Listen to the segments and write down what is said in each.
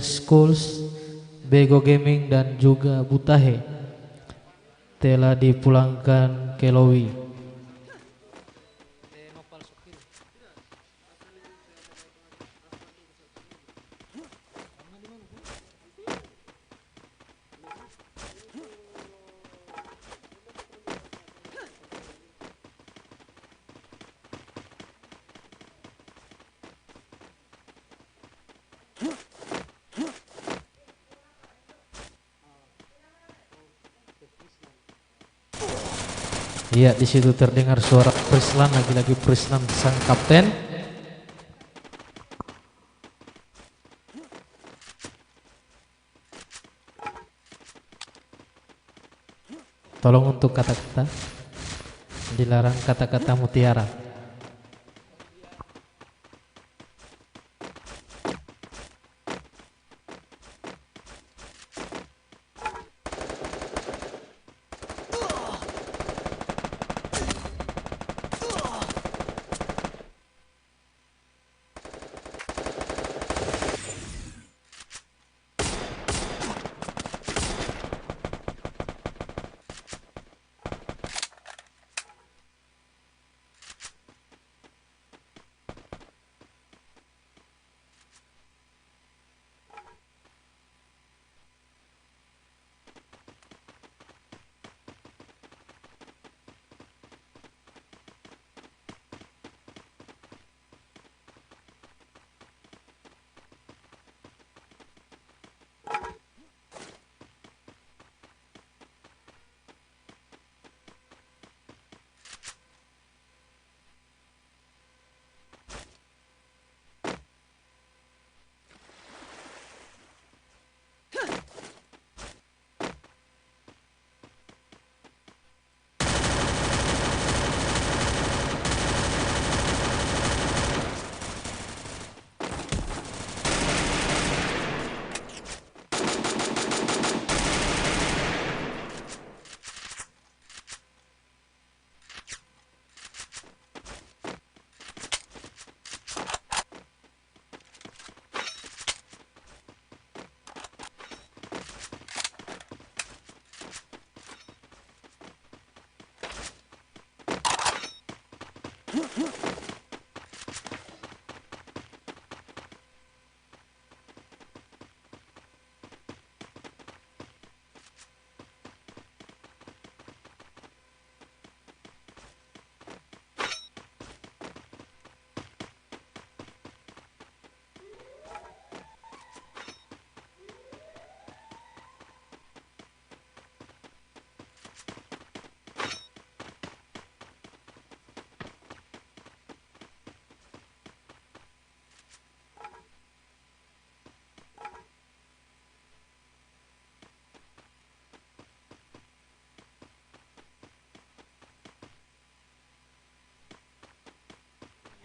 Schools, Bego Gaming dan juga Butahe telah dipulangkan ke Lowi. Iya, di situ terdengar suara Prislan, lagi-lagi Prislan sang kapten. Tolong untuk kata-kata, dilarang kata-kata mutiara.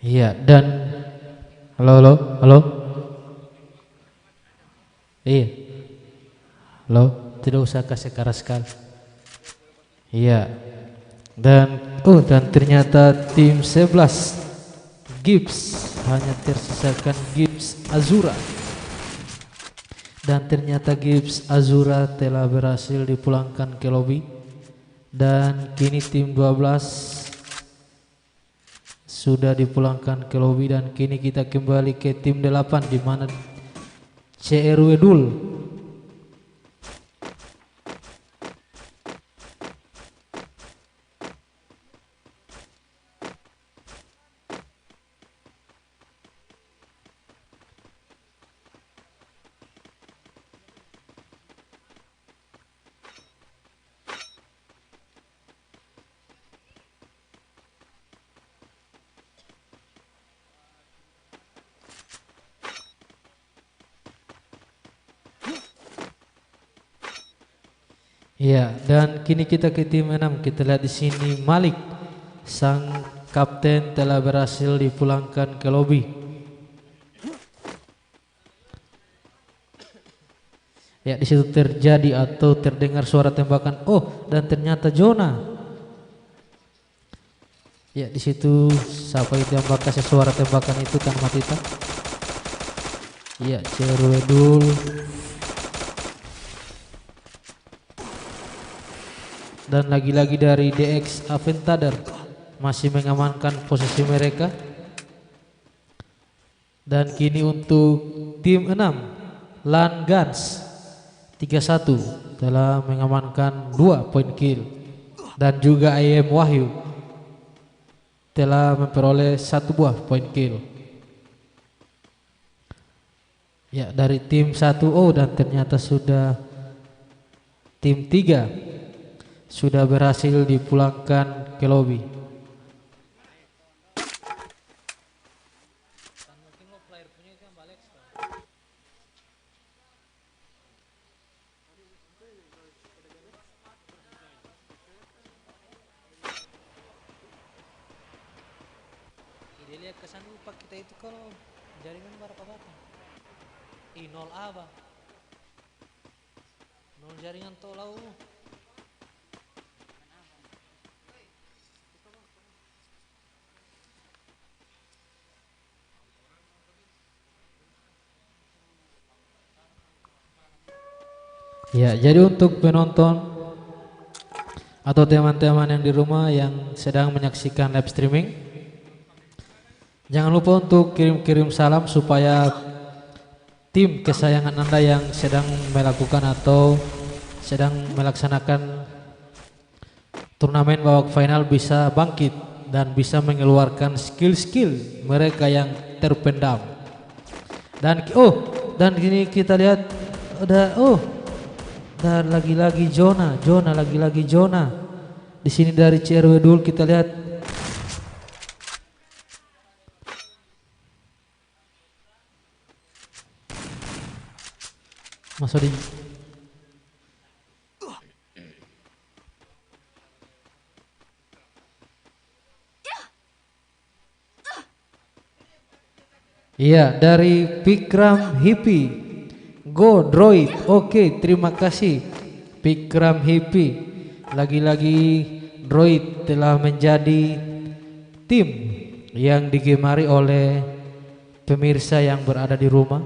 Iya, dan halo. Iya. Halo, tidak usah kasih keras sekali. Iya. Dan ternyata tim 11 Gibbs hanya tersisakan Gibbs Azura. Dan ternyata Gibbs Azura telah berhasil dipulangkan ke lobi. Dan kini tim 12 sudah dipulangkan ke lobi, dan kini kita kembali ke tim 8 di mana CRW Dul ya. Dan kini kita ke tim 6. Kita lihat di sini Malik sang kapten telah berhasil dipulangkan ke lobi. Ya, di situ terjadi atau terdengar suara tembakan. Oh, dan ternyata Jona. Ya, di situ siapa itu yang bakal suara tembakan itu kan Matita? Ya, Cerwedul. Dan lagi-lagi dari DX Aventador masih mengamankan posisi mereka. Dan kini untuk tim 6 Lan Guns 31 telah mengamankan 2 poin kill. Dan juga IM Wahyu telah memperoleh 1 buah poin kill. Ya, dari tim 1O dan ternyata sudah tim 3 sudah berhasil dipulangkan ke lobi. Dia lihat kesan lupa kita itu kalau jaringan berapa batang? Nol apa? Nol jaringan tolau. Ya, jadi untuk penonton atau teman-teman yang di rumah yang sedang menyaksikan live streaming, jangan lupa untuk kirim-kirim salam supaya tim kesayangan Anda yang sedang melakukan atau sedang melaksanakan turnamen babak final bisa bangkit dan bisa mengeluarkan skill-skill mereka yang terpendam. Dan kini kita lihat dan lagi-lagi Jona lagi-lagi Jona. Di sini dari CRW dulu kita lihat masuk di iya dari Pikram Hippie Go Droid. Oke, terima kasih Pikram Hippie. Lagi-lagi Droid telah menjadi tim yang digemari oleh pemirsa yang berada di rumah.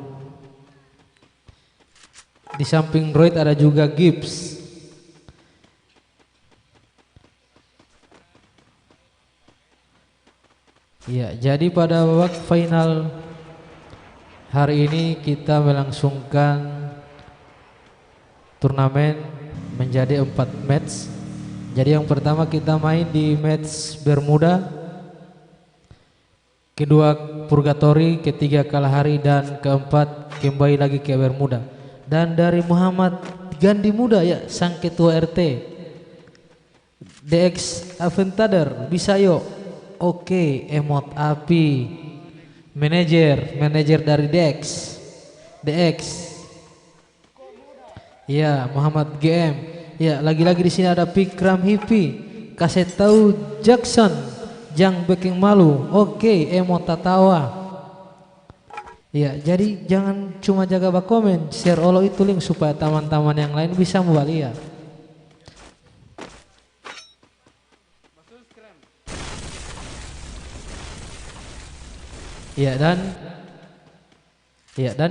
Di samping Droid ada juga Gibbs. Ya, jadi pada babak final hari ini kita melangsungkan turnamen menjadi 4 match. Jadi yang pertama kita main di match Bermuda, kedua Purgatory, ketiga Kalahari, dan keempat kembali lagi ke Bermuda. Dan dari Muhammad Gandhi Muda ya, sang ketua RT DX Aventador bisa yuk. Oke, emot api. Manajer dari DX. Ya, Muhammad GM. Ya, lagi-lagi di sini ada Pikram Hippie. Kasih tahu Jackson, Jang Beking Malu. Oke, emot tatawa. Ya, jadi jangan cuma jaga bak komen, share olo itu link supaya teman-teman yang lain bisa membalia. Ya, dan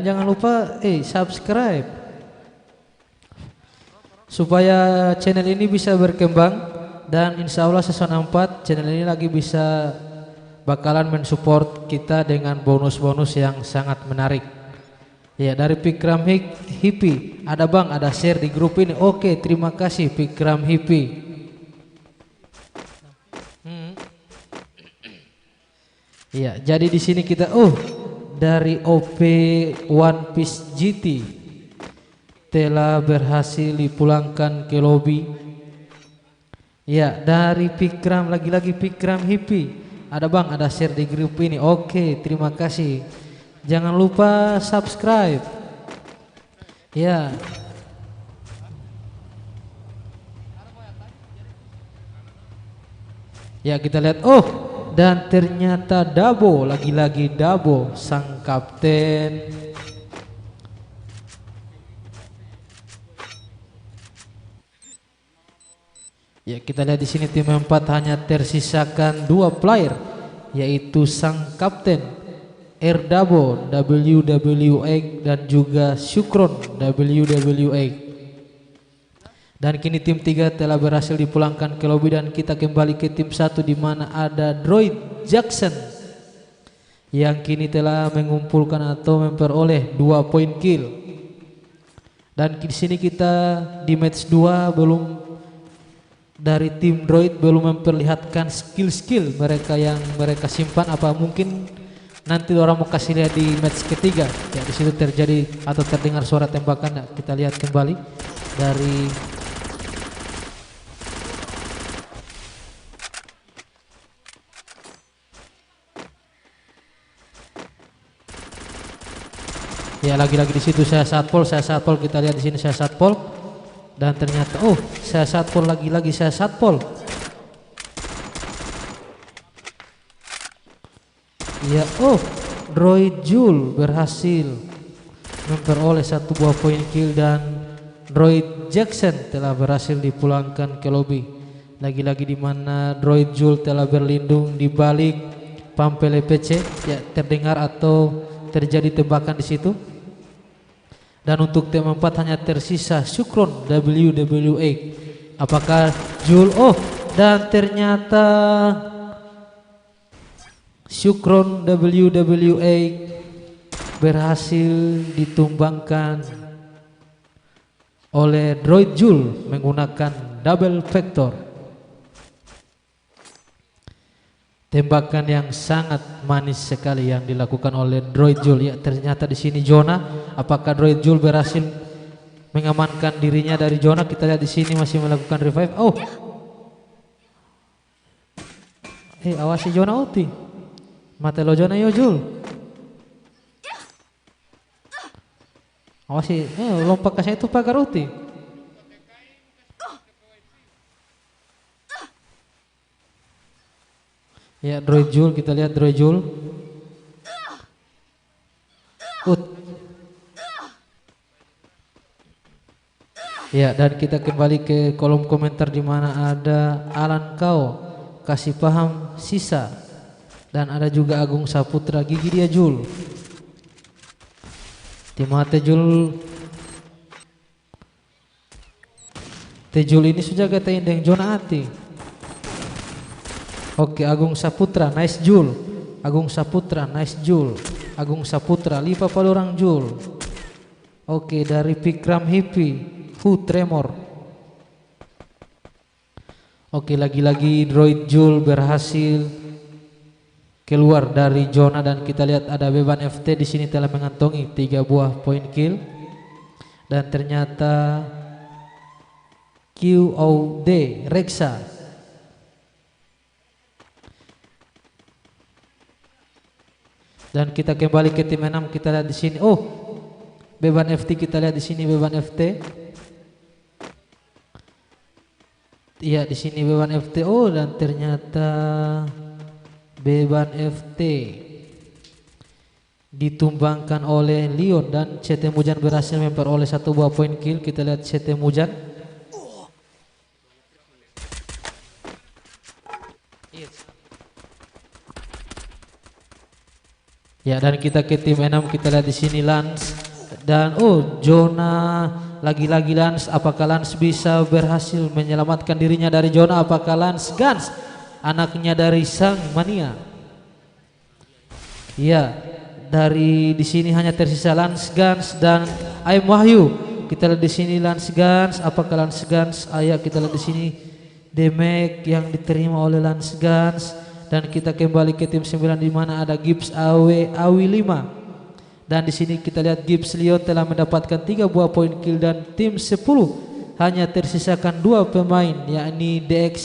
jangan lupa subscribe supaya channel ini bisa berkembang, dan insya Allah season 4 channel ini lagi bisa bakalan mensupport kita dengan bonus-bonus yang sangat menarik. Ya, dari Pikram Hippie ada bang, ada share di grup ini. Oke, terima kasih Pikram Hippie. Ya, jadi di sini kita dari OP One Piece GT telah berhasil dipulangkan ke lobi. Ya, dari Pikram lagi-lagi Pikram Hippie. Ada bang, ada share di grup ini. Oke, terima kasih. Jangan lupa subscribe. Ya. Ya, kita lihat. Dan ternyata Dabo, lagi-lagi Dabo, sang kapten. Ya, kita lihat di sini tim 4 hanya tersisakan 2 player, yaitu sang kapten Erdabo WWA dan juga Syukron WWA. Dan kini tim 3 telah berhasil dipulangkan ke lobi dan kita kembali ke tim 1 di mana ada Droid Jackson yang kini telah mengumpulkan atau memperoleh 2 poin kill. Dan di sini kita di match 2 belum dari tim Droid belum memperlihatkan skill-skill mereka yang mereka simpan, apa mungkin nanti orang mau kasih lihat di match ketiga. Ya di situ terjadi atau terdengar suara tembakan. Nah, kita lihat kembali dari ya lagi-lagi di situ saya satpol kita lihat di sini saya satpol dan ternyata saya satpol lagi-lagi saya satpol. Ya Droid Jul berhasil memperoleh 1 buah poin kill dan Droid Jackson telah berhasil dipulangkan ke lobi. Lagi-lagi di mana Droid Jul telah berlindung di balik pampel PC, ya terdengar atau terjadi tembakan di situ. Dan untuk tim 4 hanya tersisa Syukron WWA. Apakah Jul? Dan ternyata Syukron WWA berhasil ditumbangkan oleh Droid Jul menggunakan double vector. Tembakan yang sangat manis sekali yang dilakukan oleh Droid Jul. Ya ternyata di sini zona. Apakah Droid Jul berhasil mengamankan dirinya dari zona? Kita lihat di sini masih melakukan revive. Awasi zona uti. Mate lo zona yo Jul. Awasi lompat ke saya itu pagar uti. Ya Droid Jul, kita lihat Droid Jul. Ya, dan kita kembali ke kolom komentar di mana ada Alan Kau kasih paham sisa dan ada juga Agung Saputra gigi dia Jul. Timate Jul. Tejul ini sudah kata indeng zona ati. Oke, Agung Saputra, nice Jul. Agung Saputra, nice Jul. Agung Saputra, lipa palurang Jul. Oke, dari Pikram Hippie, Tremor. Oke, lagi-lagi Droid Jul berhasil keluar dari zona dan kita lihat ada Beban FT di sini telah mengantongi 3 buah poin kill. Dan ternyata QOD Reksa dan kita kembali ke tim 6. Kita lihat di sini Beban FT, kita lihat di sini Beban FT. Iya di sini Beban FT dan ternyata Beban FT ditumbangkan oleh Leon dan CT Mujan berhasil memperoleh 1 buah poin kill. Kita lihat CT Mujan. Ya dan kita ke tim 6, kita lihat di sini Lance dan zona lagi-lagi Lance. Apakah Lance bisa berhasil menyelamatkan dirinya dari zona? Apakah Lance Gans anaknya dari Sang Mania? Ya, dari di sini hanya tersisa Lance Gans dan Aim Wahyu. Kita lihat di sini Lance Gans. Apakah Lance Gans? Kita lihat di sini damage yang diterima oleh Lance Gans. Dan kita kembali ke tim 9 di mana ada Gibbs Awi 5. Dan di sini kita lihat Gibbs Leon telah mendapatkan 3 buah poin kill dan tim 10 hanya tersisakan 2 pemain yakni DX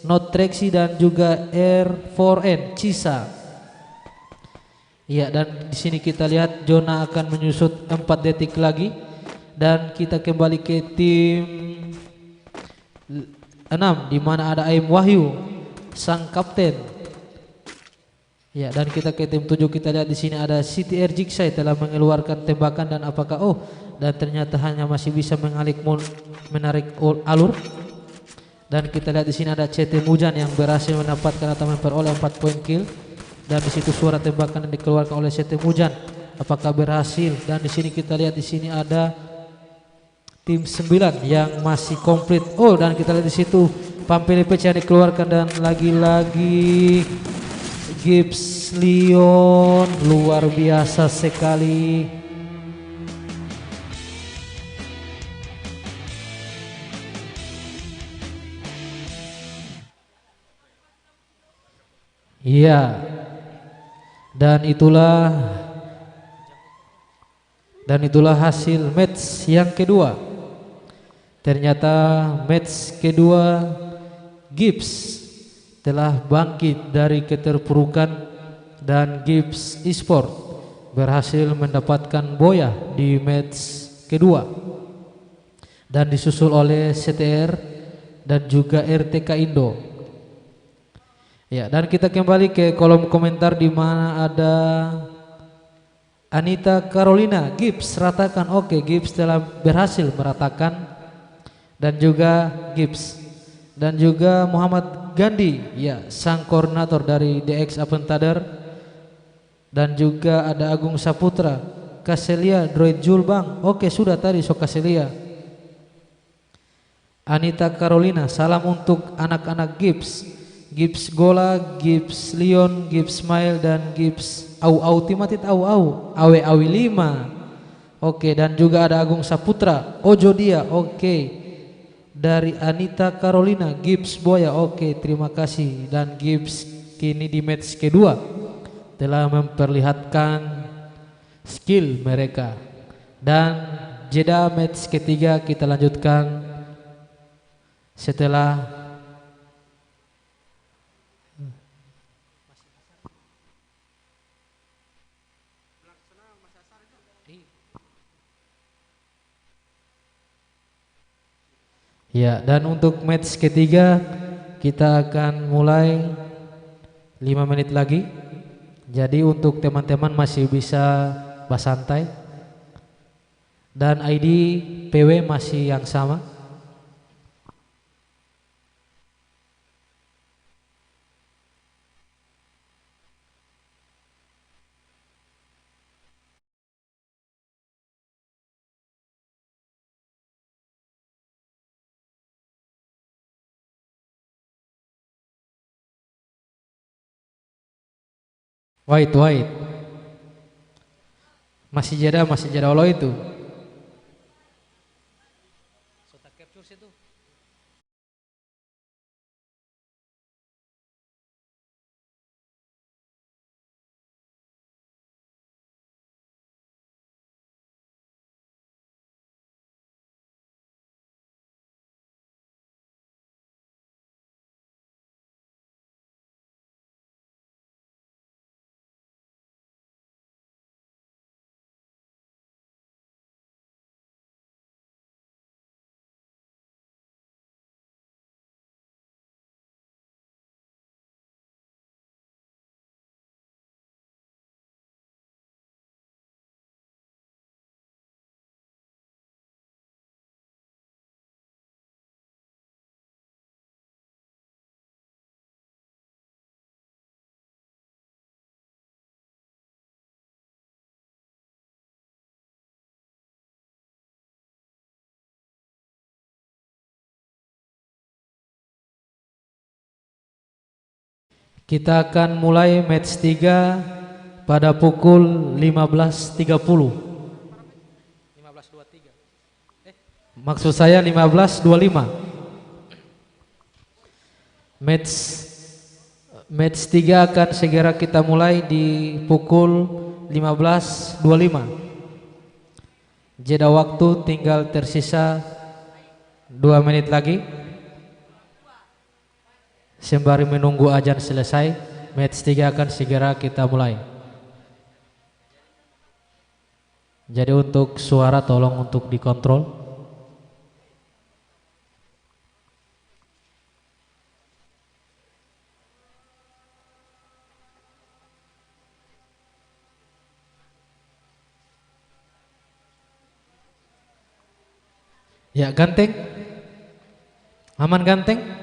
Not Trexi dan juga R4N Cisa. Ya dan di sini kita lihat zona akan menyusut 4 detik lagi dan kita kembali ke tim 6 di mana ada Aim Wahyu sang kapten. Ya dan kita ke tim 7, kita lihat di sini ada CTR Jigsai telah mengeluarkan tembakan dan apakah dan ternyata hanya masih bisa menarik alur. Dan kita lihat di sini ada CT Mujan yang berhasil mendapatkan atau memperoleh 4 poin kill. dan di situ suara tembakan yang dikeluarkan oleh Sete Mujan apakah berhasil. Dan di sini kita lihat di sini ada tim 9 yang masih komplit. Oh, dan kita lihat di situ Pampili PC yang dikeluarkan dan lagi-lagi Gibbs Leon luar biasa sekali. Iya. Dan itulah hasil match yang kedua. Ternyata match kedua Gibbs telah bangkit dari keterpurukan dan Gibbs Esport berhasil mendapatkan boya di match kedua dan disusul oleh CTR dan juga RTK Indo. Ya, dan kita kembali ke kolom komentar di mana ada Anita Carolina, Gibbs ratakan. Oke, Gibbs telah berhasil meratakan dan juga Gibbs dan juga Muhammad Gandhi, ya, sang koordinator dari DX Aventader, dan juga ada Agung Saputra, Kaselia, Droid Julbang. Oke, sudah tadi so Kaselia. Anita Carolina, salam untuk anak-anak Gibbs. Gibbs Gola, Gibbs Leon, Gibbs Smile dan Gibbs Au Timatit Au Awe Awi 5. Oke, dan juga ada Agung Saputra, Ojo dia. Oke. Dari Anita Carolina, Gibbs Boya. Oke, terima kasih. Dan Gibbs kini di match kedua telah memperlihatkan skill mereka. Dan jeda match ketiga kita lanjutkan setelah ya. Dan untuk match ketiga kita akan mulai 5 menit lagi. Jadi untuk teman-teman masih bisa bersantai. Dan ID PW masih yang sama. White. Masih jeda Allah itu. Kita akan mulai match 3 pada pukul 15.30. Maksud saya 15.25. Match 3 akan segera kita mulai di pukul 15.25. Jeda waktu tinggal tersisa 2 menit lagi. Sembari menunggu azan selesai, match 3 akan segera kita mulai. Jadi untuk suara tolong untuk dikontrol. Ya, Ganteng. Aman Ganteng?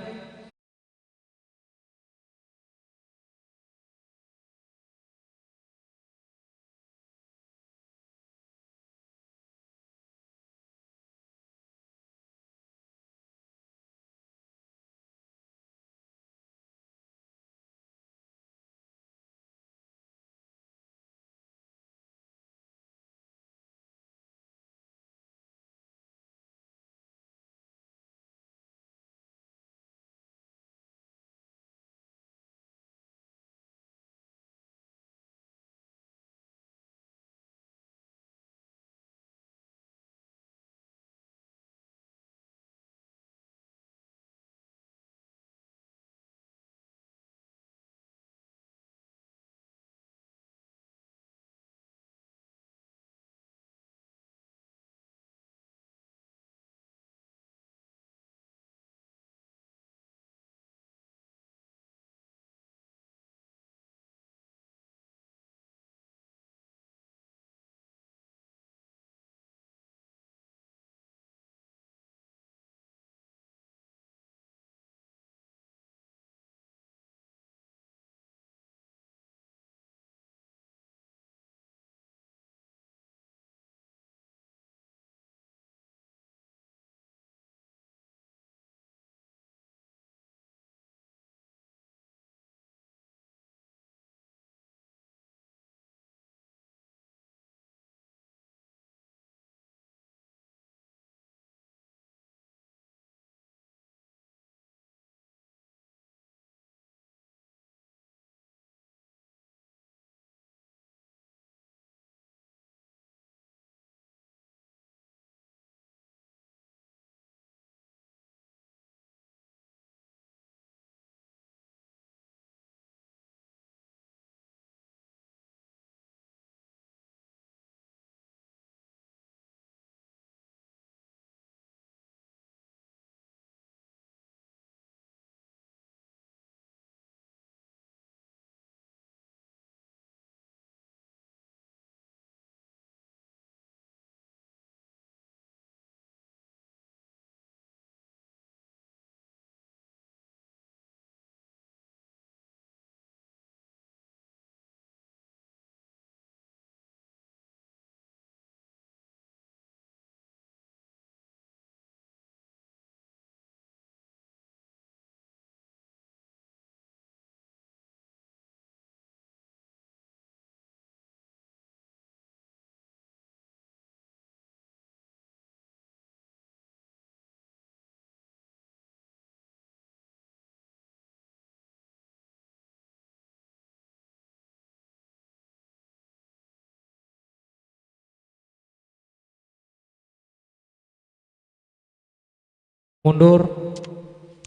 mundur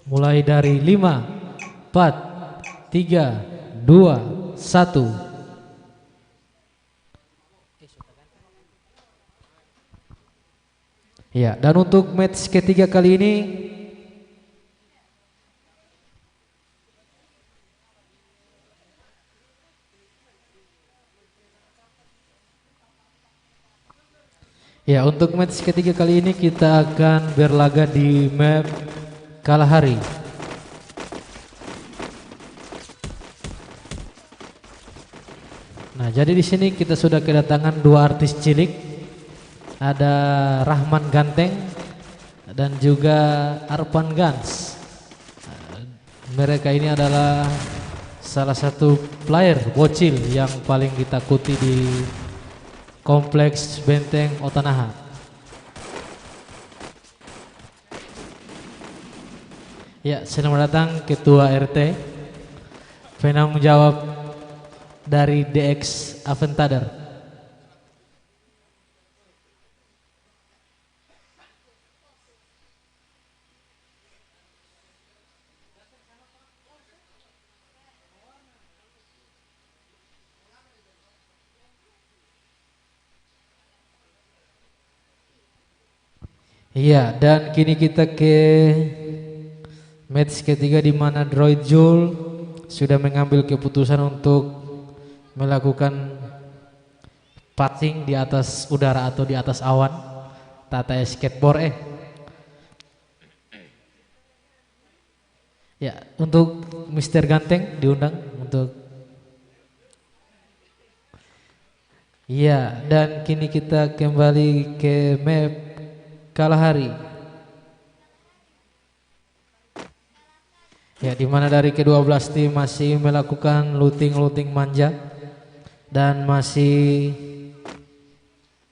mulai dari 5, 4, 3, 2, 1. Ya, dan untuk match ketiga kali ini kita akan berlaga di map Kalahari. Nah, jadi di sini kita sudah kedatangan dua artis cilik. Ada Rahman Ganteng dan juga Arpan Gans. Mereka ini adalah salah satu player bocil yang paling ditakuti di Kompleks Benteng Otanaha. Ya, selamat datang Ketua RT, penanggung jawab dari DX Aventador. Iya, dan kini kita ke match ketiga di mana Droid Jul sudah mengambil keputusan untuk melakukan passing di atas udara atau di atas awan, tata skateboard. Ya, untuk Mr. Ganteng diundang untuk. Iya, dan kini kita kembali ke map Kalahari. Ya, dimana dari ke-12 tim masih melakukan looting manja dan masih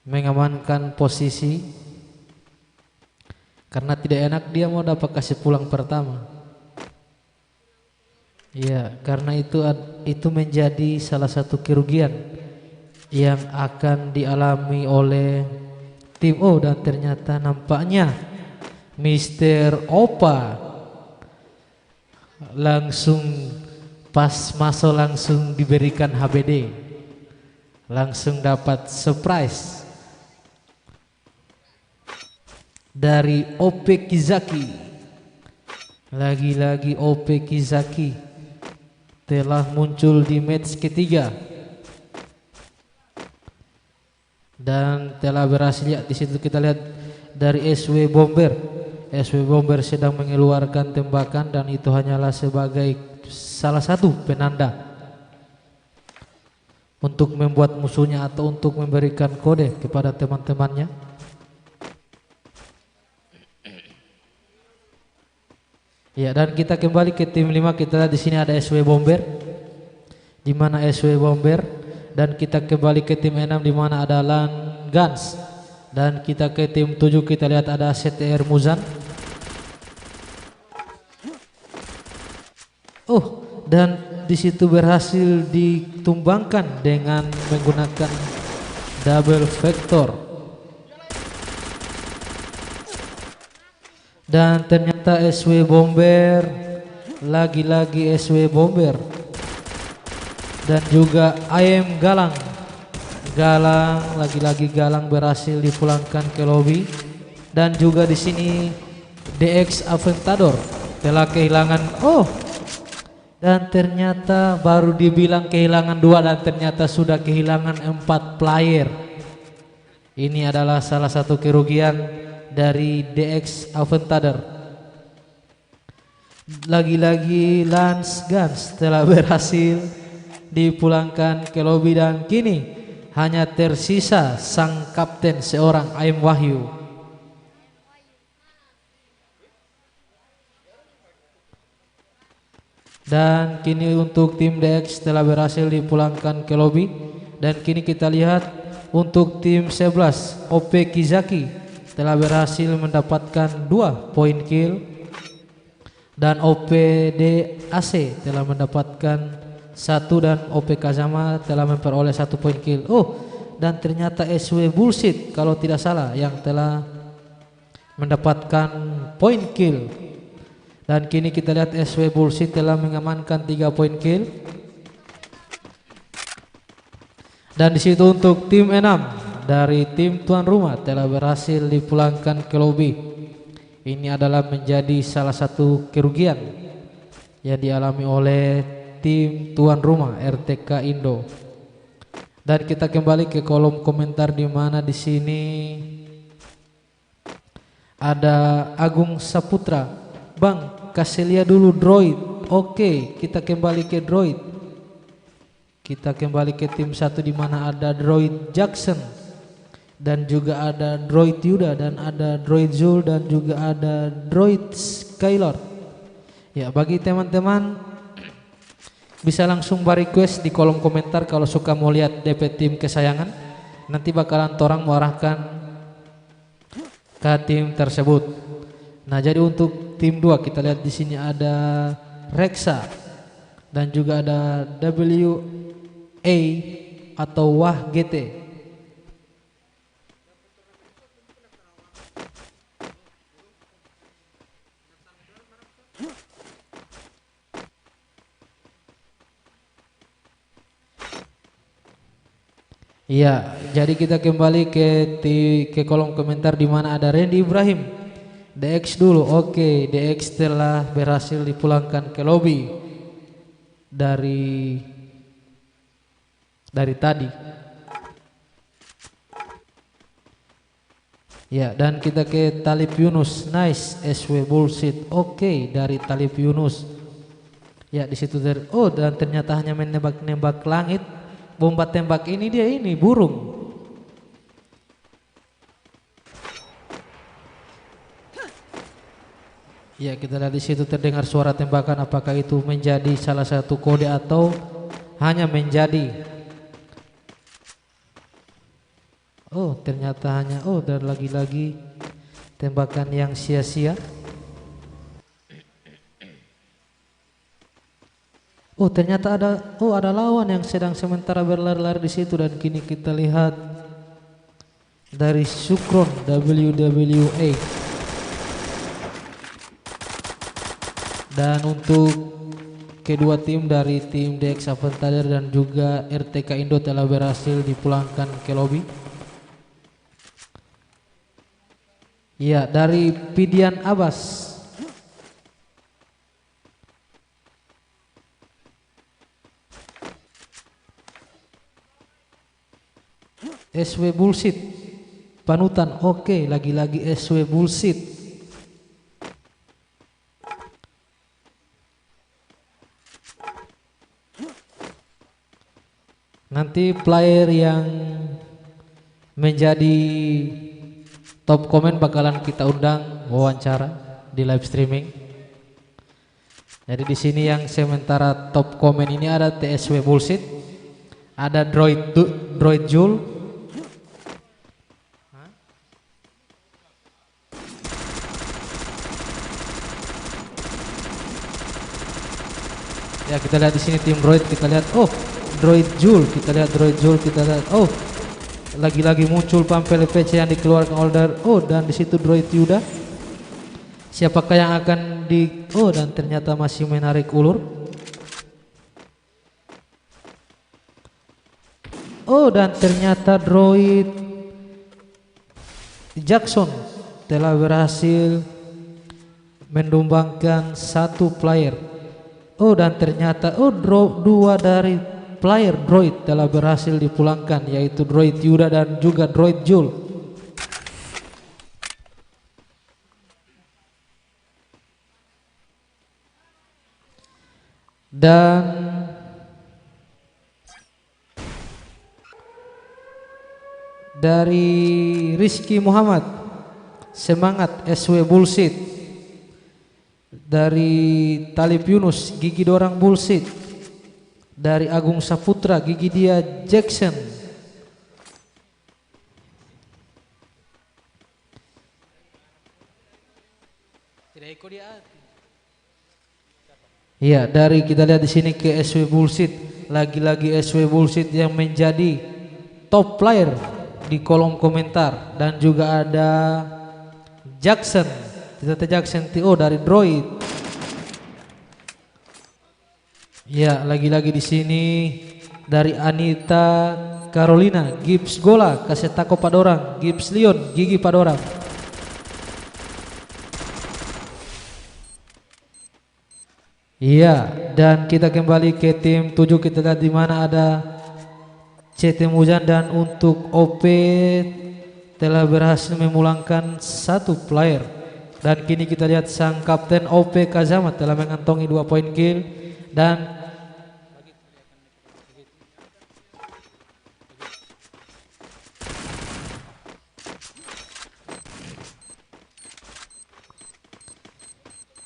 mengamankan posisi karena tidak enak dia mau dapat kasih pulang pertama. Ya, karena itu menjadi salah satu kerugian yang akan dialami oleh tim O, dan ternyata nampaknya Mr. Opa langsung pas masuk langsung diberikan HBD, langsung dapat surprise dari OP Kizaki. Lagi-lagi OP Kizaki telah muncul di match ketiga dan telah berhasil. Ya, di situ kita lihat dari SW Bomber. SW Bomber sedang mengeluarkan tembakan dan itu hanyalah sebagai salah satu penanda untuk membuat musuhnya atau untuk memberikan kode kepada teman-temannya. Ya, dan kita kembali ke tim 5. Kita lihat di sini ada SW Bomber, di mana SW Bomber, dan kita kembali ke tim 6 di mana ada Lan Gans, dan kita ke tim 7 kita lihat ada CTR Muzan. Dan di situ berhasil ditumbangkan dengan menggunakan double vector. Dan ternyata SW Bomber, lagi-lagi SW Bomber, dan juga IM Galang, lagi-lagi Galang berhasil dipulangkan ke lobby. Dan juga di sini DX Aventador telah kehilangan. Dan ternyata baru dibilang kehilangan 2 dan ternyata sudah kehilangan 4 player. Ini adalah salah satu kerugian dari DX Aventador. Lagi-lagi Lance Guns telah berhasil dipulangkan ke lobby dan kini hanya tersisa sang kapten seorang, Aim Wahyu. Dan kini untuk tim DX telah berhasil dipulangkan ke lobby. Dan kini kita lihat untuk tim 11 OP Kizaki telah berhasil mendapatkan 2 poin kill, dan OPD AC telah mendapatkan 1, dan OP Kazama telah memperoleh 1 poin kill. Dan ternyata SW Bullshit kalau tidak salah yang telah mendapatkan poin kill. Dan kini kita lihat SW Bullshit telah mengamankan 3 poin kill. Dan di situ untuk tim 6 dari tim tuan rumah telah berhasil dipulangkan ke lobi. Ini adalah menjadi salah satu kerugian yang dialami oleh tim tuan rumah RTK Indo. Dan kita kembali ke kolom komentar di mana di sini ada Agung Saputra. Bang, kasih lihat dulu droid. Oke, kita kembali ke droid. Kita kembali ke tim 1 di mana ada droid Jackson dan juga ada droid Yuda dan ada droid Zul dan juga ada droid Skylord. Ya, bagi teman-teman bisa langsung request di kolom komentar kalau suka mau lihat DP tim kesayangan. Nanti bakalan torang mengarahkan ke tim tersebut. Nah, jadi untuk tim 2 kita lihat di sini ada Rexa dan juga ada WA atau Wah GT. Iya, jadi kita kembali ke kolom komentar di mana ada Randy Ibrahim. DX dulu. Oke, DX telah berhasil dipulangkan ke lobi dari tadi. Ya, dan kita ke Talib Yunus. Nice, SW Bullshit. Oke, dari Talib Yunus. Ya, di situ dan ternyata hanya menembak-nembak langit. Bomba tembak ini dia ini burung. Ya, kita lihat di situ terdengar suara tembakan. Apakah itu menjadi salah satu kode atau hanya menjadi? Oh, ternyata hanya dan lagi-lagi tembakan yang sia-sia. Oh, ternyata ada lawan yang sedang sementara berlari-lari di situ dan kini kita lihat dari Sukron WWA. Dan untuk kedua tim dari tim DX Aventader dan juga RTK Indo telah berhasil dipulangkan ke lobi. Ya, dari Pidian Abbas. SW Bullshit panutan. Oke, lagi-lagi SW Bullshit. Nanti player yang menjadi top komen bakalan kita undang wawancara di live streaming. Jadi di sini yang sementara top komen ini ada TSW Bullshit, ada droid Jul. Ya, kita lihat di sini tim droid, kita lihat droid Jul, kita lihat lagi-lagi muncul pampel PC yang dikeluarkan oleh dan di situ droid Yuda. Siapakah yang akan dan ternyata masih menarik ulur. Dan ternyata droid Jackson telah berhasil mendumbangkan satu player. Dan ternyata dua dari player droid telah berhasil dipulangkan, yaitu droid Yuda dan juga droid Jul. Dan dari Rizky Muhammad, semangat SW Bullshit. Dari Talib Yunus, gigi dorang Bullshit. Dari Agung Saputra, gigi dia Jackson. Iya, dari kita lihat di sini ke SW Bullshit, lagi-lagi SW Bullshit yang menjadi top player di kolom komentar dan juga ada Jackson Tita Jackson TO dari Droid. Ya, lagi-lagi di sini dari Anita Carolina, Gibbs Gola, Kasetako Padorang, Gibbs Leon, Gigi Padorang. Iya, dan kita kembali ke tim 7. Kita lihat di mana ada CT Mujan, dan untuk OP telah berhasil memulangkan 1 player. Dan kini kita lihat sang kapten OP Kazama telah mengantongi 2 poin kill. Dan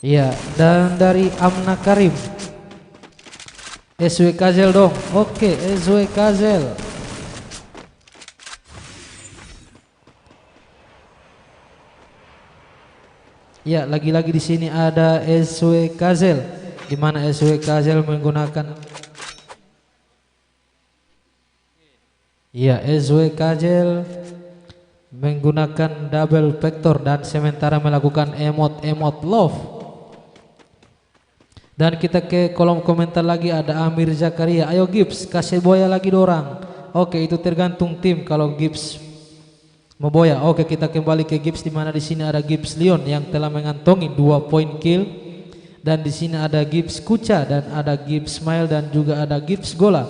iya, dan dari Amna Karim, SW Kazel dong. Oke, SW Kazel. Ya, lagi-lagi di sini ada SW Kazel, di mana SW Kazel menggunakan SW Kazel menggunakan double vector dan sementara melakukan emot love. Dan kita ke kolom komentar lagi, ada Amir Zakaria, ayo Gibbs kasih boya lagi dorang. Oke, itu tergantung tim. Kalau Gibbs mau boya, oke, kita kembali ke Gibbs, di mana di sini ada Gibbs Leon yang telah mengantongi 2 poin kill. Dan di sini ada Gibbs Kucha dan ada Gibbs Smile dan juga ada Gibbs Gola.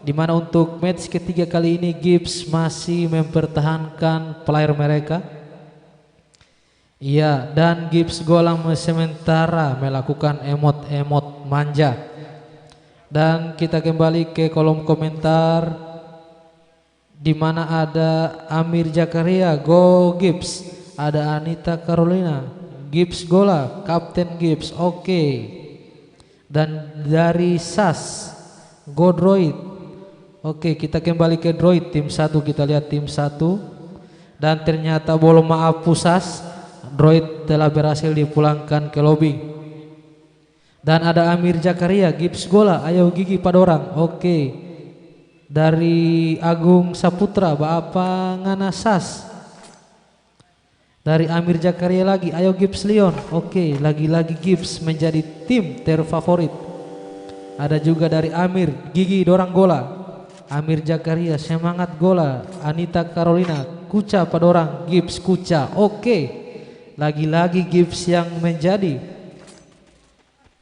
Di mana untuk match ketiga kali ini Gibbs masih mempertahankan player mereka. Iya, dan Gibbs Gola sementara melakukan emot manja. Dan kita kembali ke kolom komentar, di mana ada Amir Zakaria, go Gibbs, ada Anita Carolina, Gibbs Gola, Kapten Gibbs, oke. Dan dari SAS, go Droid. Oke, kita kembali ke Droid tim 1, kita lihat tim 1. Dan ternyata bolo maaf pusas, Droid telah berhasil dipulangkan ke lobby. Dan ada Amir Zakaria, Gibbs Gola, ayo Gigi Padorang. Oke. Dari Agung Saputra, Bapak Ngana Sas. Dari Amir Zakaria lagi, ayo Gibbs Leon. Oke, lagi-lagi Gibbs menjadi tim terfavorit. Ada juga dari Amir, Gigi Dorang Gola, Amir Zakaria, semangat Gola, Anita Carolina, Kucha Padorang, Gibbs Kucha. Oke. Lagi-lagi Gibbs yang menjadi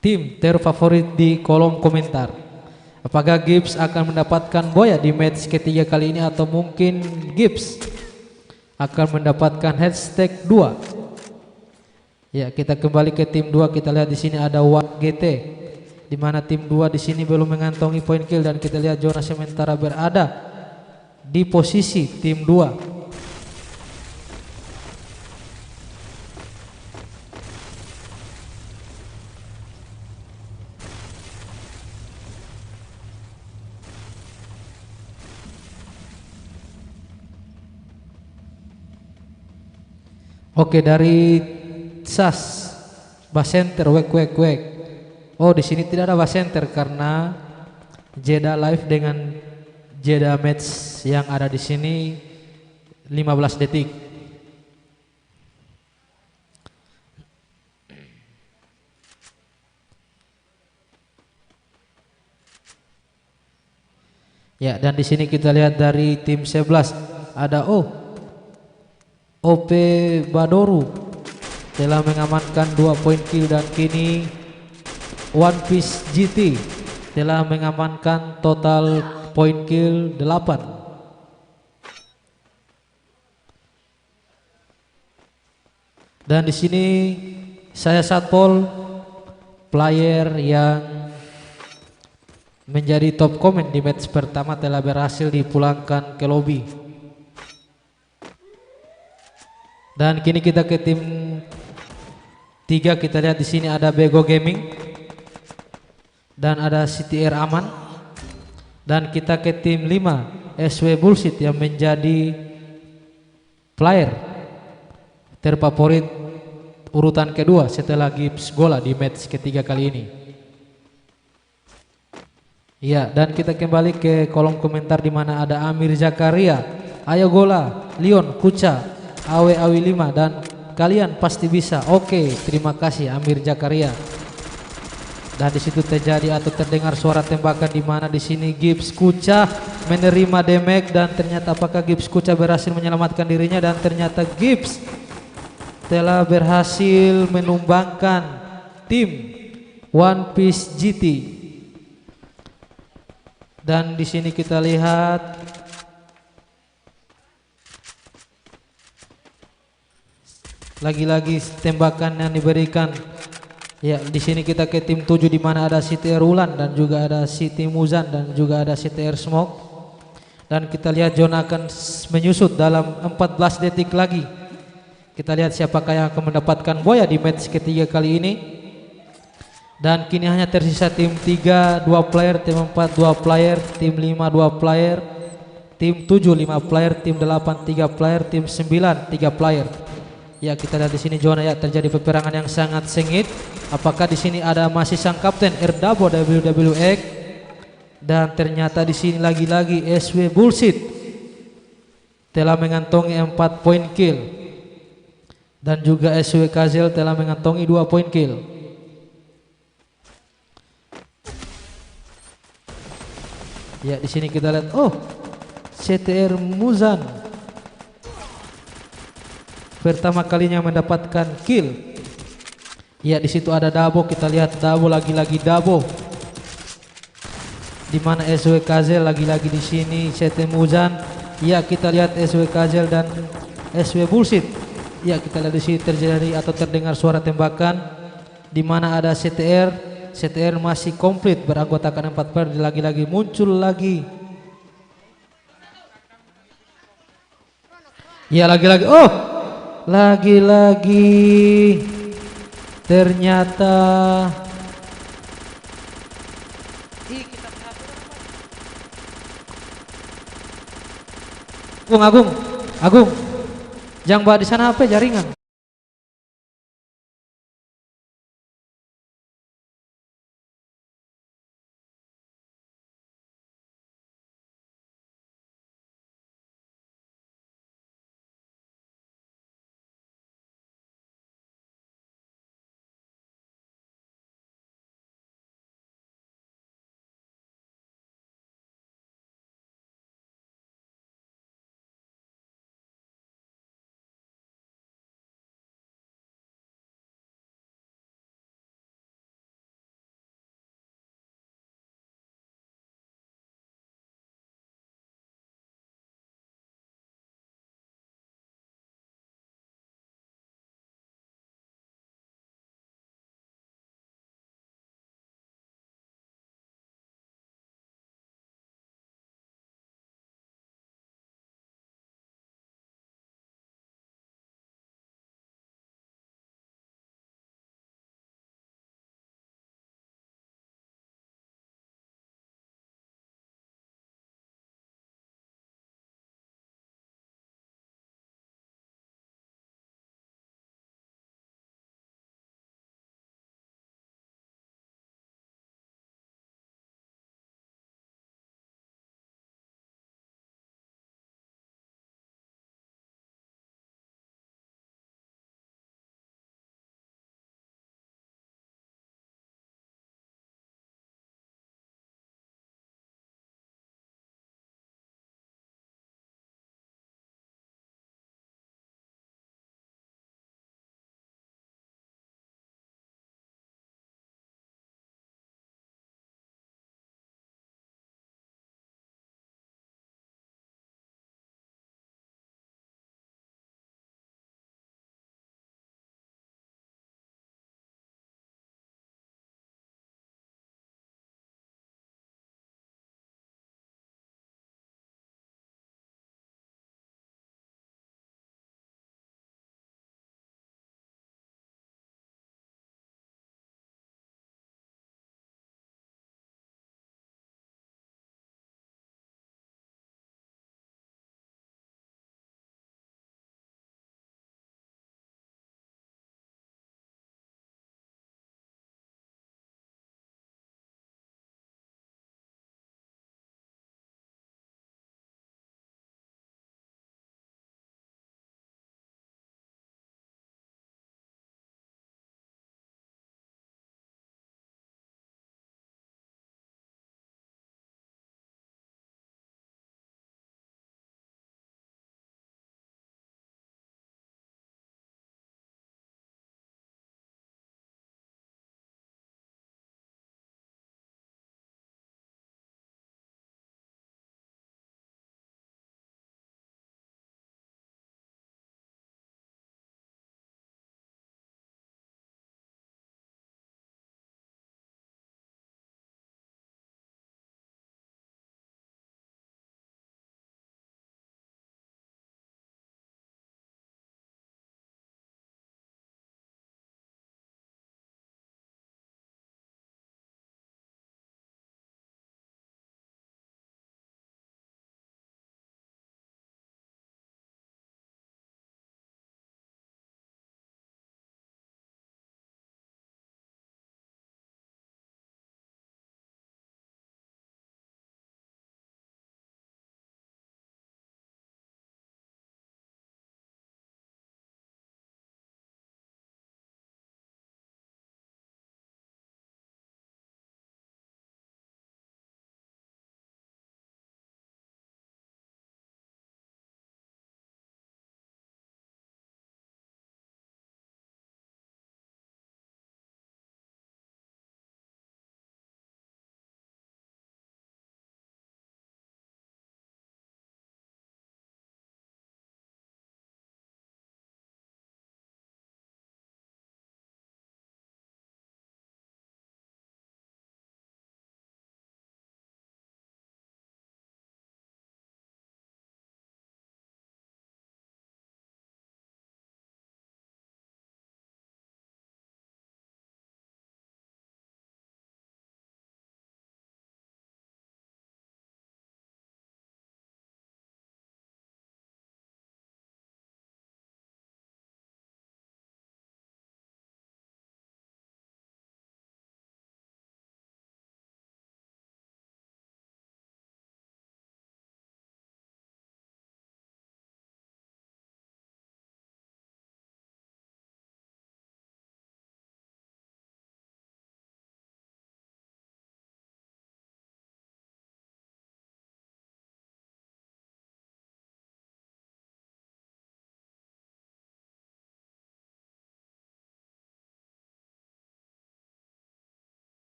tim terfavorit di kolom komentar. Apakah Gibbs akan mendapatkan boya di match ketiga kali ini, atau mungkin Gibbs akan mendapatkan hashtag 2? Ya, kita kembali ke tim 2. Kita lihat di sini ada Wat GT, di mana tim 2 di sini belum mengantongi poin kill, dan kita lihat zona sementara berada di posisi tim 2. Oke, dari SAS Basenter wek. Oh, di sini tidak ada Basenter karena jeda live dengan jeda match yang ada di sini 15 detik. Ya, dan di sini kita lihat dari tim 11 ada OP Badoru telah mengamankan 2 poin kill, dan kini One Piece GT telah mengamankan total poin kill 8. Dan di sini saya Satpol, player yang menjadi top komen di match pertama, telah berhasil dipulangkan ke lobby. Dan kini kita ke tim 3. Kita lihat di sini ada Bego Gaming dan ada CTR Aman. Dan kita ke tim 5, SW Bullshit yang menjadi player terfavorit urutan kedua setelah Gibbs Gola di match ketiga kali ini. Ya, dan kita kembali ke kolom komentar, di mana ada Amir Zakaria, ayo Gola, Leon, Kucha, Awe 5 dan kalian pasti bisa. Oke, terima kasih Amir Jakaria. Dan di situ terjadi atau terdengar suara tembakan di mana di sini Gibbs Kucha menerima damage dan ternyata apakah Gibbs Kucha berhasil menyelamatkan dirinya dan ternyata Gibbs telah berhasil menumbangkan tim One Piece GT. Dan di sini kita lihat lagi-lagi tembakan yang diberikan. Ya, di sini kita ke tim 7 di mana ada CTR Ulan dan juga ada Siti Muzan dan juga ada CTR Smoke. Dan kita lihat John akan menyusut dalam 14 detik lagi. Kita lihat siapakah yang akan mendapatkan boya di match ketiga kali ini. Dan kini hanya tersisa tim 3 2 player, tim 4 2 player, tim 5 2 player, tim 7 5 player, tim 8 3 player, tim 9 3 player. Ya, kita lihat di sini zona ya terjadi peperangan yang sangat sengit. Apakah di sini ada masih sang kapten Erdabo WWX dan ternyata di sini lagi-lagi SW Bullshit telah mengantongi 4 poin kill dan juga SW Kazel telah mengantongi 2 poin kill. Ya, di sini kita lihat CTR Muzan pertama kalinya mendapatkan kill. Ya, di situ ada Dabo, kita lihat Dabo lagi-lagi Dabo. Di mana SW Kazel lagi-lagi di sini CT Muzan. Ya, kita lihat SW Kazel dan SW Bullshit. Ya, kita lihat di sini terjadi atau terdengar suara tembakan di mana ada CTR. CTR masih komplit beranggotakan 4 player, lagi-lagi muncul lagi. Ya, lagi-lagi lagi-lagi ternyata Agung, jangan bawa di sana HP jaringan.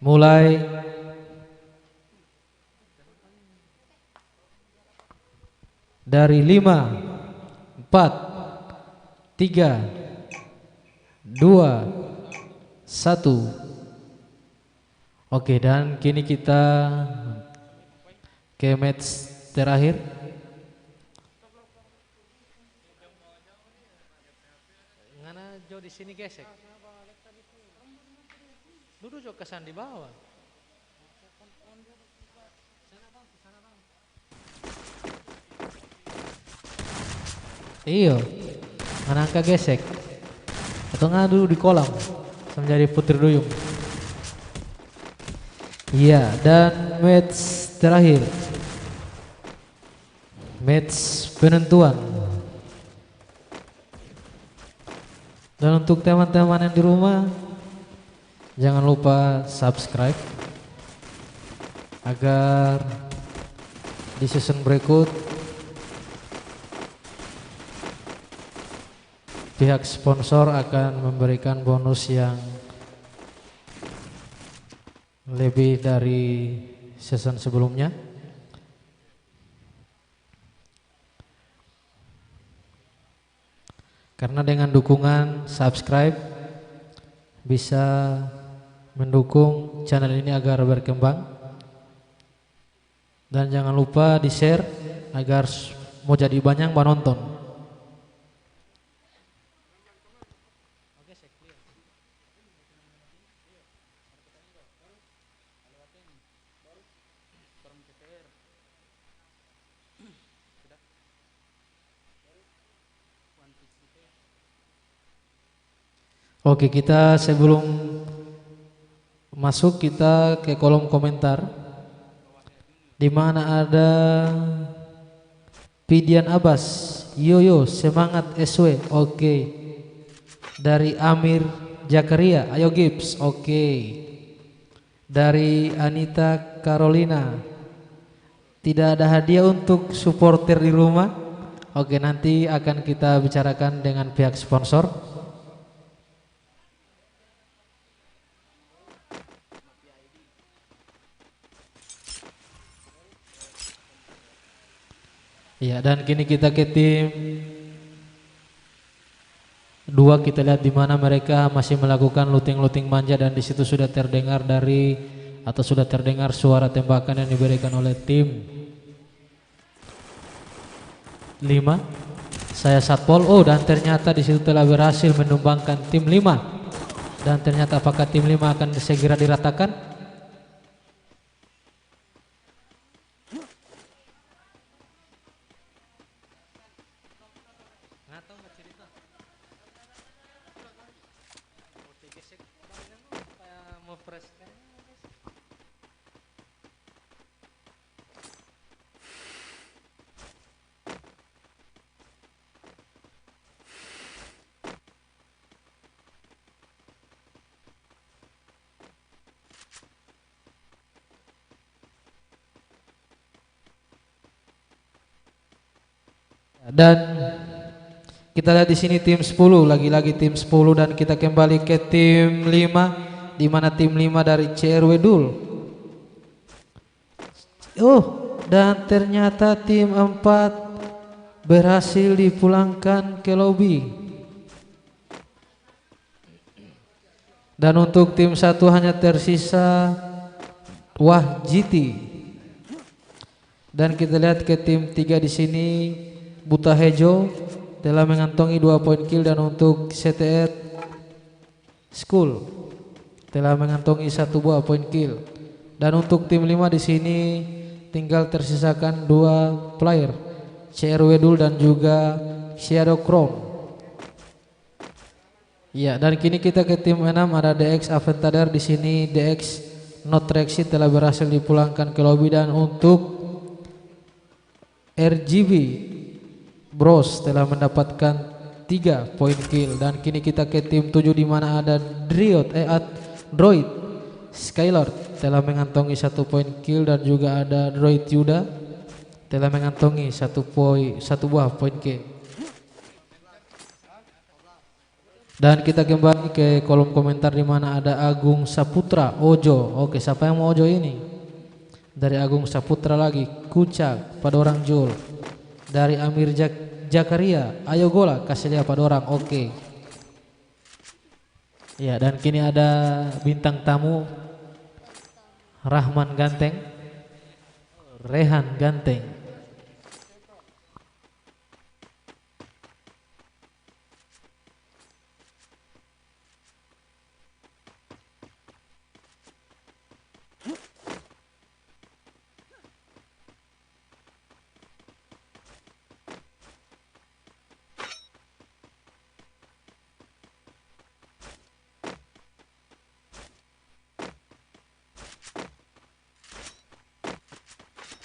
Mulai dari 5, 4, 3, 2, 1. Oke, dan kini kita ke match terakhir. Ngana Jo di sini gesek. Duduk Jo kesan di bawah. Iyo, ngana gesek. Atau ngadu di kolam menjadi putri duyung. Iya, dan match terakhir, match penentuan. Dan untuk teman-teman yang di rumah, jangan lupa subscribe agar di season berikut pihak sponsor akan memberikan bonus yang lebih dari season sebelumnya. Karena dengan dukungan subscribe bisa mendukung channel ini agar berkembang. Dan jangan lupa di share agar mau jadi banyak penonton. Oke, kita sebelum masuk kita ke kolom komentar, di mana ada Pidian Abbas, yo semangat SW, oke. Dari Amir Jakaria, ayo Gibbs, oke. Dari Anita Carolina, tidak ada hadiah untuk supporter di rumah. Oke, nanti akan kita bicarakan dengan pihak sponsor. Ya, dan kini kita ke tim 2, kita lihat di mana mereka masih melakukan looting manja, dan di situ sudah terdengar sudah terdengar suara tembakan yang diberikan oleh tim 5. Saya Satpol. Oh, dan ternyata di situ telah berhasil menumbangkan tim 5. Dan ternyata apakah tim 5 akan segera diratakan? Dan kita lihat di sini tim 10, lagi-lagi tim 10, dan kita kembali ke tim 5, di mana tim 5 dari CRW Dul. Oh, dan ternyata tim 4 berhasil dipulangkan ke lobi. Dan untuk tim 1 hanya tersisa Wah GT. Dan kita lihat ke tim 3 di sini, Buta Hejo telah mengantongi 2 poin kill, dan untuk CTR School telah mengantongi 1 buah poin kill. Dan untuk tim 5 di sini tinggal tersisakan 2 player, CRW Dul dan juga Shadow Crown. Ya, dan kini kita ke tim 6, ada DX Aventador di sini. DX Not Rexy telah berhasil dipulangkan ke lobby, dan untuk RGB Bros telah mendapatkan 3 poin kill. Dan kini kita ke tim 7, di mana ada Droid Skylord telah mengantongi 1 poin kill, dan juga ada Droid Yuda telah mengantongi 1 buah poin kill. Dan kita kembali ke kolom komentar di mana ada Agung Saputra Ojo. Oke, siapa yang mau Ojo ini? Dari Agung Saputra lagi, Kucak pada orang Jul. Dari Amir Jakaria, ayo gola kasih lihat pada orang. Oke. Ya, dan kini ada bintang tamu Rahman Ganteng, Rehan Ganteng.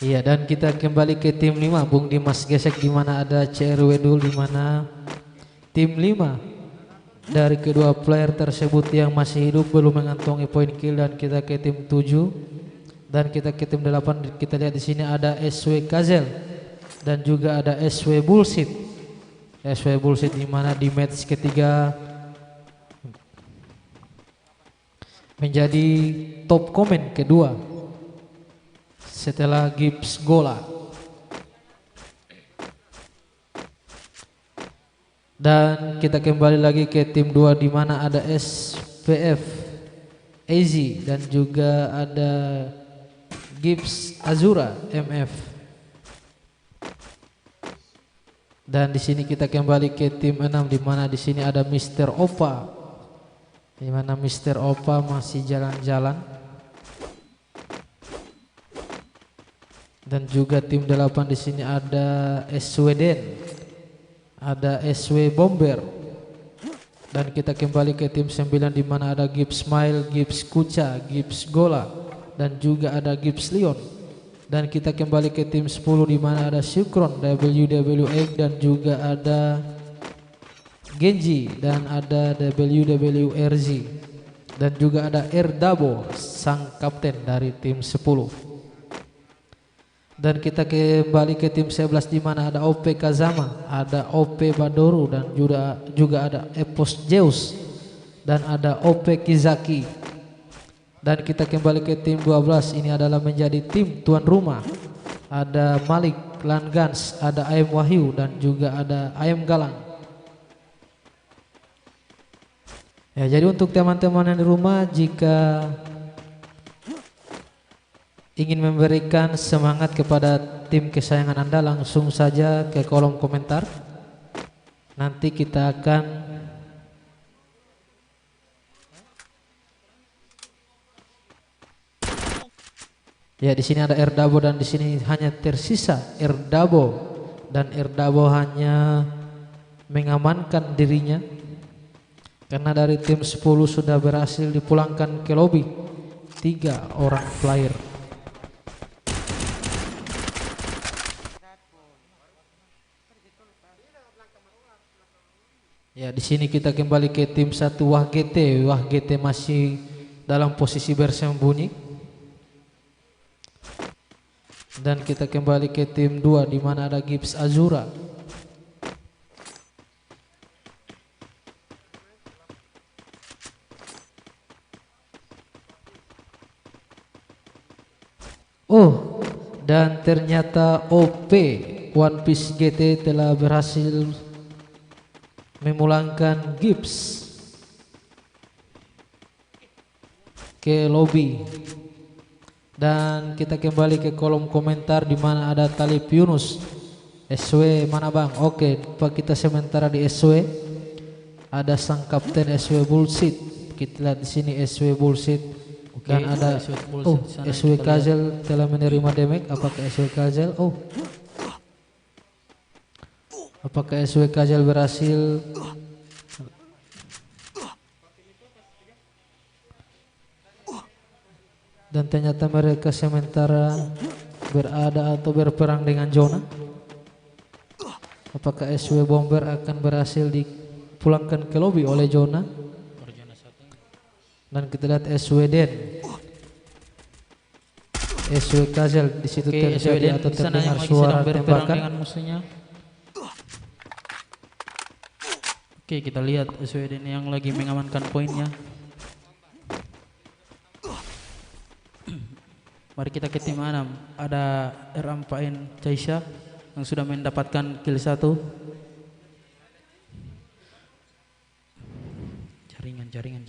Iya, dan kita kembali ke tim 5 Bung Dimas Gesek, di mana ada CRW Dul, di mana tim 5 dari kedua player tersebut yang masih hidup belum mengantongi poin kill. Dan kita ke tim 7 dan kita ke tim 8. Kita lihat di sini ada SW Kazel dan juga ada SW Bullshit. SW Bullshit di mana di match ketiga menjadi top komen kedua setelah Gibbs Gola. Dan kita kembali lagi ke tim 2 di mana ada SPF AZ dan juga ada Gibbs Azura MF. Dan di sini kita kembali ke tim 6 di mana di sini ada Mr. Opa. Di mana Mr. Opa masih jalan-jalan. Dan juga tim 8 di sini ada SWDen, ada SW Bomber. Dan kita kembali ke tim 9 di mana ada Gibbs Smile, Gibbs Kuca, Gibbs Gola dan juga ada Gibbs Leon. Dan kita kembali ke tim 10 di mana ada Syukron, WWX dan juga ada Genji dan ada WWRZ dan juga ada Erdabo sang kapten dari tim 10. Dan kita kembali ke tim 11 di mana ada OP Kazama, ada OP Badoru dan juga ada Epos Zeus dan ada OP Kizaki. Dan kita kembali ke tim 12, ini adalah menjadi tim tuan rumah. Ada Malik Langans, ada AM Wahyu dan juga ada AM Galang. Ya, jadi untuk teman-teman yang di rumah, jika ingin memberikan semangat kepada tim kesayangan Anda, langsung saja ke kolom komentar. Nanti kita akan ya, di sini ada Erdabo dan di sini hanya tersisa Erdabo dan Erdabo hanya mengamankan dirinya karena dari tim 10 sudah berhasil dipulangkan ke lobi 3 orang player. Ya, di sini kita kembali ke tim 1 Wah GT. Wah GT masih dalam posisi bersembunyi. Dan kita kembali ke tim 2 di mana ada Gibbs Azura. Oh, dan ternyata OP One Piece GT telah berhasil memulangkan Gibbs ke lobby. Dan kita kembali ke kolom komentar di mana ada Talib Yunus. SW mana bang? Oke, kita sementara di SW. Ada sang kapten SW Bullshit. Kita lihat di sini SW Bullshit. Oke, dan ada SW Kazel telah menerima damage. Apakah SW Kazel? Oh, apakah SW Kazel berhasil? Dan ternyata mereka sementara berada atau berperang dengan Jona. Apakah SW Bomber akan berhasil dipulangkan ke lobby oleh Jona? Dan kita lihat SW Den, SW Kazel di situ terjadi atau terdengar suara tembakan. Oke, kita lihat SWD ini yang lagi mengamankan poinnya. Mari kita ke tim 6. Ada R4N Caisha yang sudah mendapatkan kill 1. Jaringan.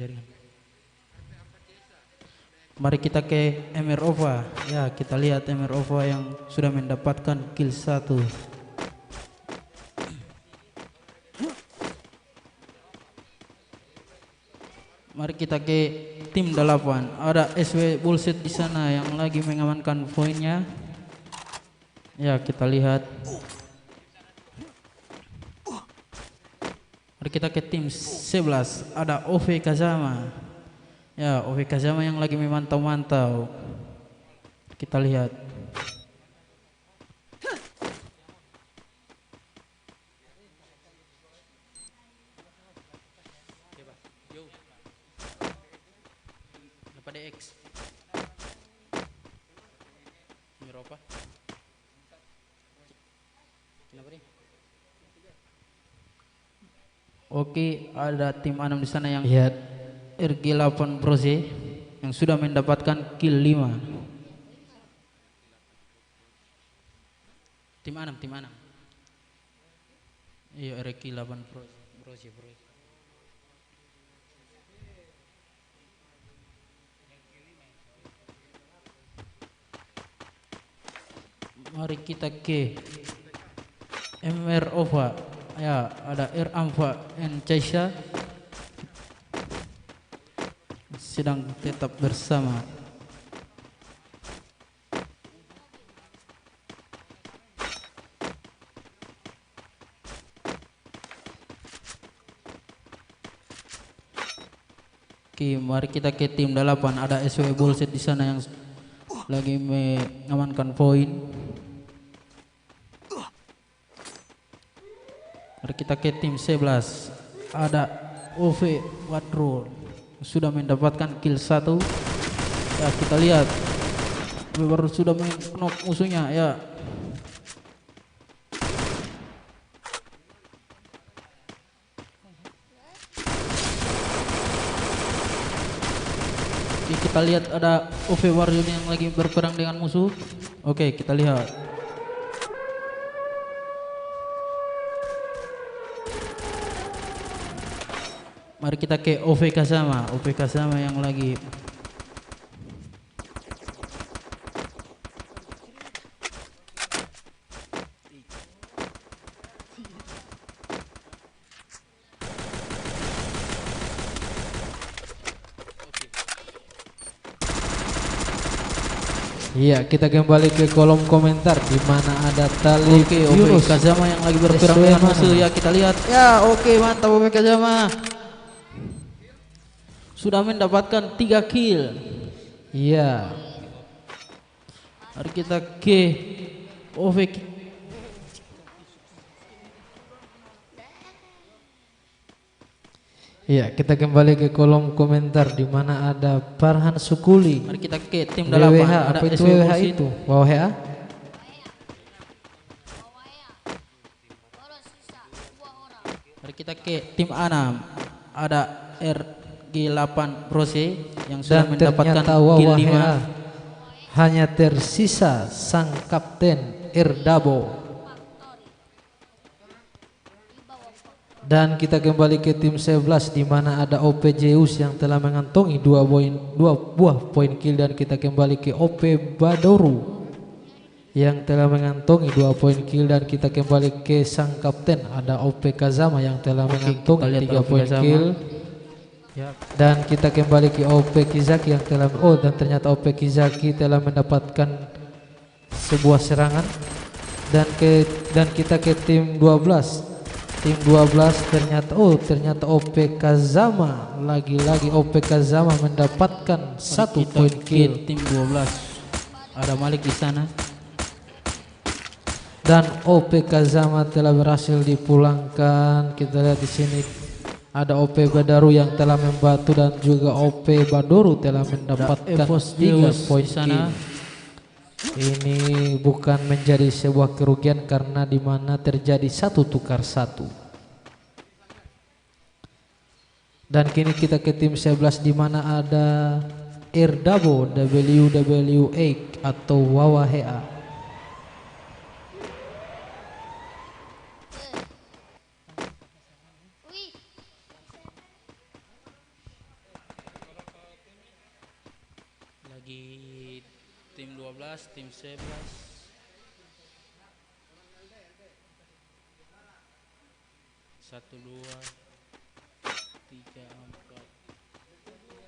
Mari kita ke MR Ova. Ya, kita lihat MR Ova yang sudah mendapatkan kill 1. Mari kita ke tim 8. Ada SW Bullshit di sana yang lagi mengamankan poinnya. Ya, kita lihat. Mari kita ke tim 11. Ada OV Kazama. Ya, OV Kazama yang lagi memantau-mantau. Kita lihat. Pada X. Eropa. Kenapa nih? Oke, ada tim 6 di sana yang Lihat. RG8 Brose yang sudah mendapatkan kill 5. Tim 6. Iya, RG8 Brose. Mari kita ke MR Ova. Ya, ada R Amfa N Caisha sedang tetap bersama. Oke, mari kita ke tim 8. Ada SW Bullshit di sana yang lagi mengamankan poin. Mari kita ke tim 11. Ada OV Wadro sudah mendapatkan kill 1. Ya, kita lihat baru sudah knock musuhnya ya. Oke, kita lihat ada OV Warrior yang lagi berperang dengan musuh. Oke, kita lihat. Mari kita ke OV Kazama yang lagi Iya, kita kembali ke kolom komentar di mana ada tali OV Kazama yang lagi berperang dengan musuh. Ya, kita lihat. Ya, oke, mantap OV Kazama. Sudah mendapatkan 3 kill. Iya. Mari kita ke OV. Iya, kita kembali ke kolom komentar di mana ada Farhan Sukuli. Mari kita ke tim 8. WWH, Ada apa itu SW WWH Bullshit. itu? WWH? Mari kita ke tim 6. Ada RG8 Brose yang sudah Dan mendapatkan ternyata kill WWH 5. hanya tersisa sang kapten Erdabo. Dan kita kembali ke tim 11 di mana ada OP Zeus yang telah mengantongi 2 buah poin kill, dan kita kembali ke OP Badoru yang telah mengantongi 2 poin kill, dan kita kembali ke sang kapten ada OP Kazama yang telah mengantongi 3 poin kill. Dan kita kembali ke OP Kizaki yang telah dan ternyata OP Kizaki telah mendapatkan sebuah serangan. Dan kita ke tim 12. Tim 12 ternyata OP Kazama, lagi-lagi OP Kazama mendapatkan 1 poin kill. Tim 12 ada Malik di sana. Dan OP Kazama telah berhasil dipulangkan. Kita lihat di sini ada OP Badaru yang telah membantu, dan juga OP Badoru telah mendapatkan 3 poin kill. Ini bukan menjadi sebuah kerugian karena di mana terjadi 1 tukar 1. Dan kini kita ke tim 11 di mana ada Irdabo WW8 atau Wawahea. Lagi tim 12, tim 11. Satu, dua, tiga, empat,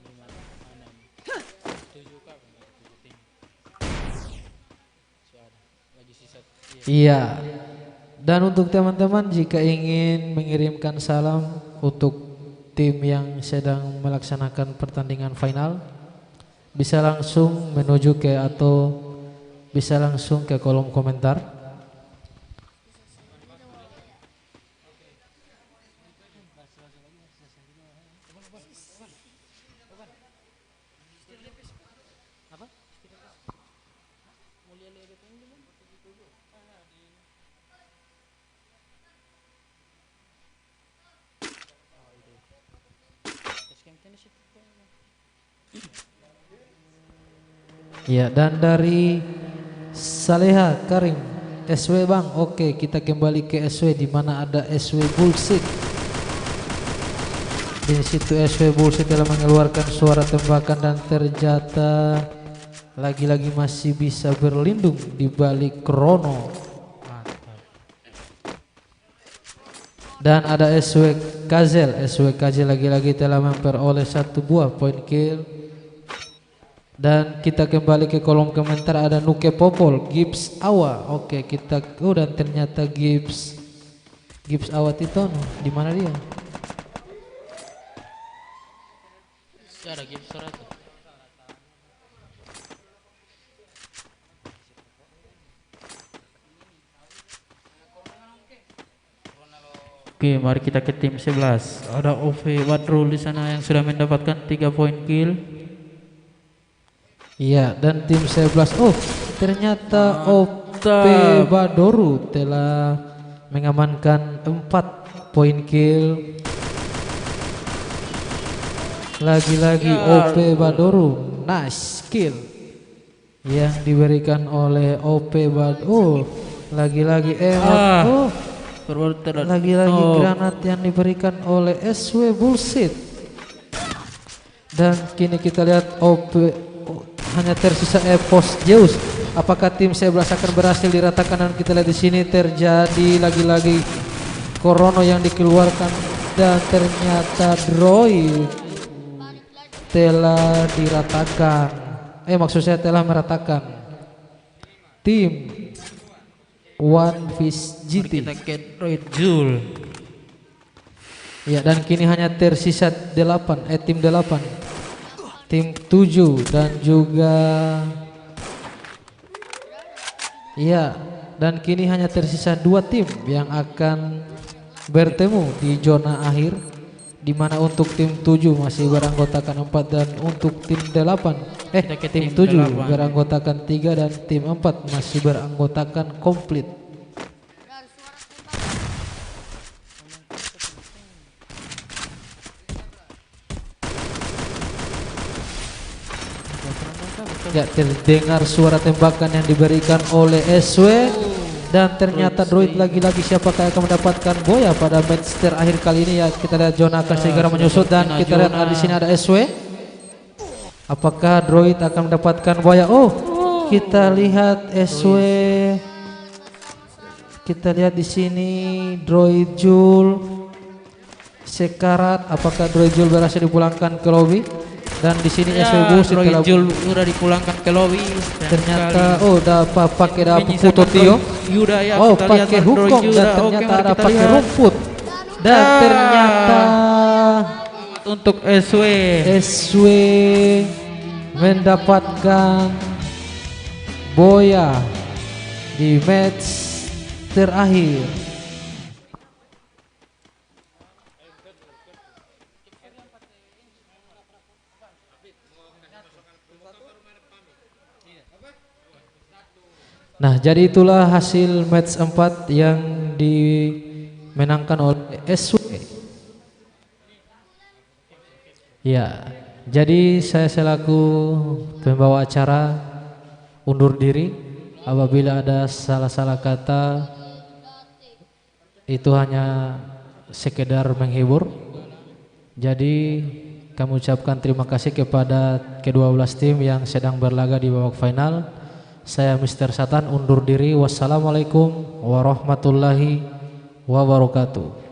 lima, enam, tujuh kah? Tujuh tim. Suara. Lagi sisa. Iya. Dan untuk teman-teman jika ingin mengirimkan salam untuk tim yang sedang melaksanakan pertandingan final, bisa langsung menuju ke atau bisa langsung ke kolom komentar. Ya, dan dari Saleha Karim SW Bang, oke kita kembali ke SW di mana ada SW Bullshit. Di situ SW Bullshit telah mengeluarkan suara tembakan dan ternyata lagi-lagi masih bisa berlindung di balik Krono. Dan ada SW Kazel lagi-lagi telah memperoleh 1 buah poin kill. Dan kita kembali ke kolom komentar ada Nuke Popol, Gibbs Awa. Oke, kita dan ternyata Gibbs Awa Titono. Di mana dia? Ada Gibbs Rata. Oke, mari kita ke tim 11. Ada OV Wadrul di sana yang sudah mendapatkan 3 poin kill. Iya, dan tim 11 ternyata OP Badoru telah mengamankan 4 poin kill. Lagi-lagi OP Badoru, nice kill yang diberikan oleh OP Badoru. Lagi-lagi lagi-lagi granat yang diberikan oleh SW Bullshit. Dan kini kita lihat hanya tersisa Epos Zeus. Apakah tim 11 akan berhasil diratakan? Dan kita lihat di sini terjadi lagi-lagi Korono yang dikeluarkan dan ternyata Droid telah diratakan. Maksud saya telah meratakan tim One Piece GT. Kita ke Droid Jul. Ya, dan kini hanya tersisa 8 tim 8. Tim 7 dan juga dan kini hanya tersisa 2 tim yang akan bertemu di zona akhir, di mana untuk tim 7 masih beranggotakan 4 dan untuk tim 8 tim 7 beranggotakan 3 dan tim 4 masih beranggotakan komplit. Ya, terdengar suara tembakan yang diberikan oleh SW dan ternyata Droid lagi-lagi siapakah yang akan mendapatkan boya pada match terakhir kali ini. Ya, kita lihat zona akan segera menyusut dan kita lihat di sini ada SW. Apakah Droid akan mendapatkan boya? Kita lihat SW. Kita lihat di sini Droid Jul sekarat. Apakah Droid Jul berhasil dipulangkan ke lobby? Dan di sini SW Bullshit Droid Jul udah dipulangkan ke lobby. Ternyata dapat pakai foto Tio. Pakai hukum dan ternyata ada pakai rumput. Dan ternyata untuk SW mendapatkan boya di match terakhir. Nah, jadi itulah hasil match 4 yang dimenangkan oleh SW. Ya, jadi saya selaku pembawa acara undur diri. Apabila ada salah-salah kata, itu hanya sekedar menghibur. Jadi kami ucapkan terima kasih kepada kedua belas tim yang sedang berlaga di babak final. Saya Mr. Satan undur diri. Wassalamualaikum warahmatullahi wabarakatuh.